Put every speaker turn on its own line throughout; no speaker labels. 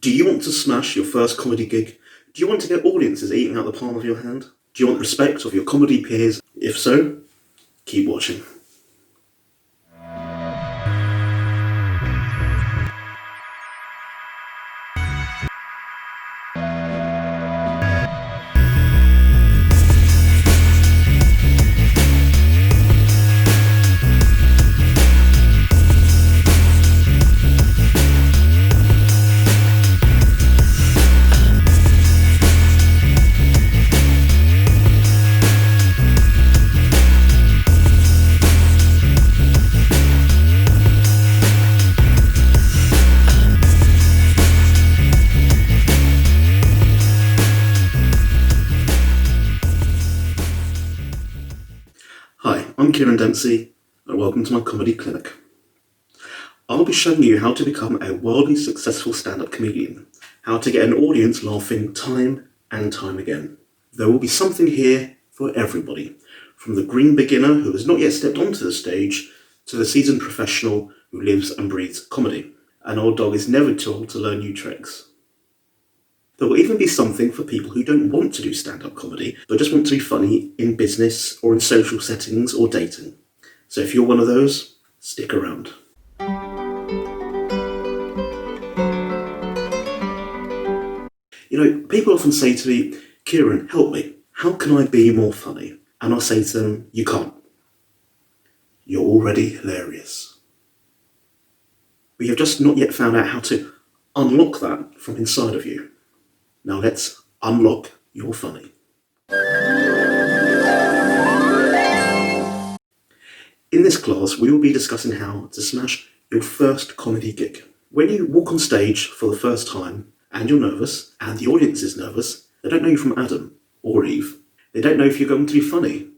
Do you want to smash your first comedy gig? Do you want to get audiences eating out the palm of your hand? Do you want respect of your comedy peers? If so, keep watching. Hi, I'm Kieran Dempsey, and welcome to my comedy clinic. I'll be showing you how to become a wildly successful stand-up comedian, how to get an audience laughing time and time again. There will be something here for everybody, from the green beginner who has not yet stepped onto the stage to the seasoned professional who lives and breathes comedy. An old dog is never too old to learn new tricks. There will even be something for people who don't want to do stand-up comedy, but just want to be funny in business or in social settings or dating. So if you're one of those, stick around. People often say to me, Kieran, help me. How can I be more funny? And I'll say to them, you can't. You're already hilarious. But you've just not yet found out how to unlock that from inside of you. Now let's unlock your funny. In this class, we will be discussing how to smash your first comedy gig. When you walk on stage for the first time, and you're nervous, and the audience is nervous, they don't know you from Adam or Eve. They don't know if you're going to be funny,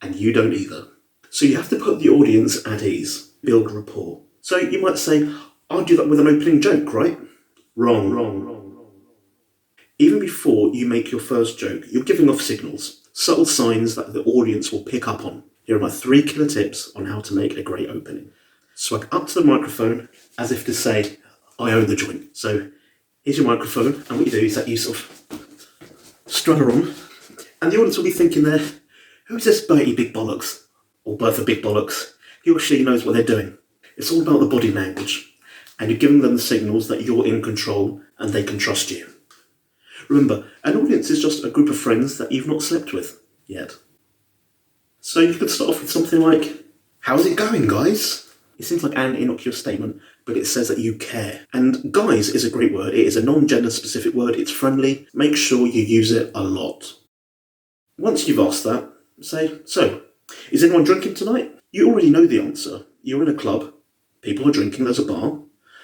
and you don't either. So you have to put the audience at ease, build rapport. So you might say, I'll do that with an opening joke, right? Wrong. Even before you make your first joke, you're giving off signals, subtle signs that the audience will pick up on. Here are my 3 killer tips on how to make a great opening. Swag up to the microphone as if to say, I own the joint. So here's your microphone, and what you do is that you sort of strut on, and the audience will be thinking there, who's this Bertie Big Bollocks? Or Bertha Big Bollocks? He or she knows what they're doing. It's all about the body language, and you're giving them the signals that you're in control and they can trust you. Remember, an audience is just a group of friends that you've not slept with yet. So you could start off with something like, how's it going, guys? It seems like an innocuous statement, but it says that you care. And guys is a great word. It is a non-gender specific word. It's friendly. Make sure you use it a lot. Once you've asked that, say, so, is anyone drinking tonight? You already know the answer. You're in a club. People are drinking. There's a bar.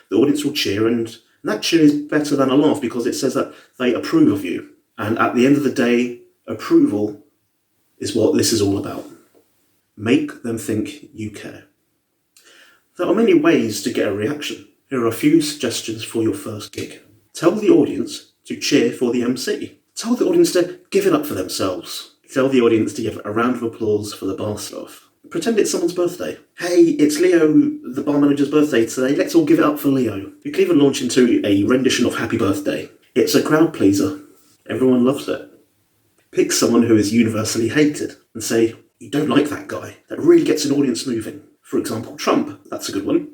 The audience will cheer, and that cheer is better than a laugh because it says that they approve of you. And at the end of the day, approval is what this is all about. Make them think you care. There are many ways to get a reaction. Here are a few suggestions for your first gig. Tell the audience to cheer for the MC. Tell the audience to give it up for themselves. Tell the audience to give a round of applause for the bar staff. Pretend it's someone's birthday. Hey, it's Leo, the bar manager's birthday today. Let's all give it up for Leo. You can even launch into a rendition of Happy Birthday. It's a crowd pleaser. Everyone loves it. Pick someone who is universally hated and say, you don't like that guy. That really gets an audience moving. For example, Trump. That's a good one.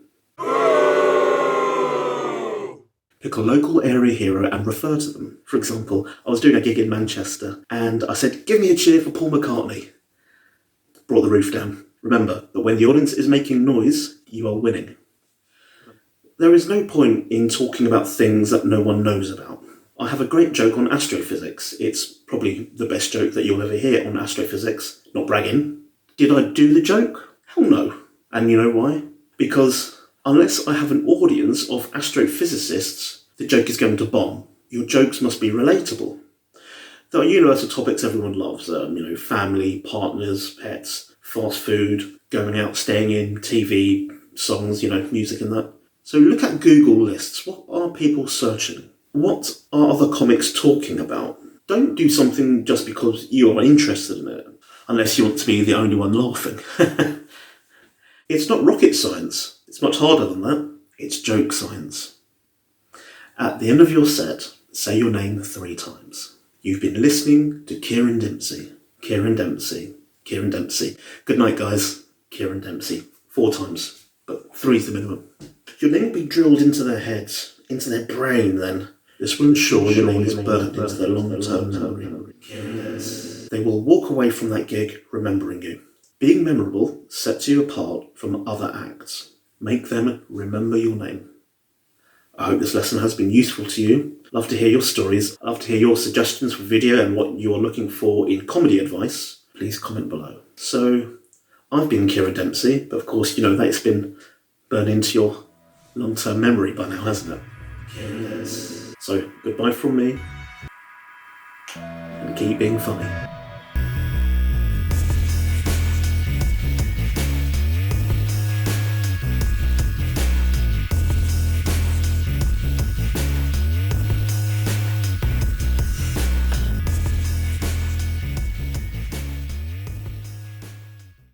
Pick a local area hero and refer to them. For example, I was doing a gig in Manchester and I said, give me a cheer for Paul McCartney. Brought the roof down. Remember that when the audience is making noise, you are winning. There is no point in talking about things that no one knows about. I have a great joke on astrophysics. It's probably the best joke that you'll ever hear on astrophysics. Not bragging. Did I do the joke? Hell no. And you know why? Because unless I have an audience of astrophysicists, the joke is going to bomb. Your jokes must be relatable. There are universal topics everyone loves, family, partners, pets, fast food, going out, staying in, TV, songs, music and that. So look at Google lists. What are people searching? What are other comics talking about? Don't do something just because you are interested in it, unless you want to be the only one laughing. It's not rocket science. It's much harder than that. It's joke science. At the end of your set, say your name 3 times. You've been listening to Kieran Dempsey. Kieran Dempsey. Kieran Dempsey. Good night, guys. Kieran Dempsey. 4 times, but 3's the minimum. Your name will be drilled into their heads, into their brain then. This will ensure your name is burnt into their long-term memory. They will walk away from that gig remembering you. Being memorable sets you apart from other acts. Make them remember your name. I hope this lesson has been useful to you. Love to hear your stories. I'd love to hear your suggestions for video and what you are looking for in comedy advice. Please comment below. So, I've been Kieran Dempsey, but of course you know that it's been burned into your long-term memory by now, hasn't it? Kieran Dempsey. So, goodbye from me, and keep being funny.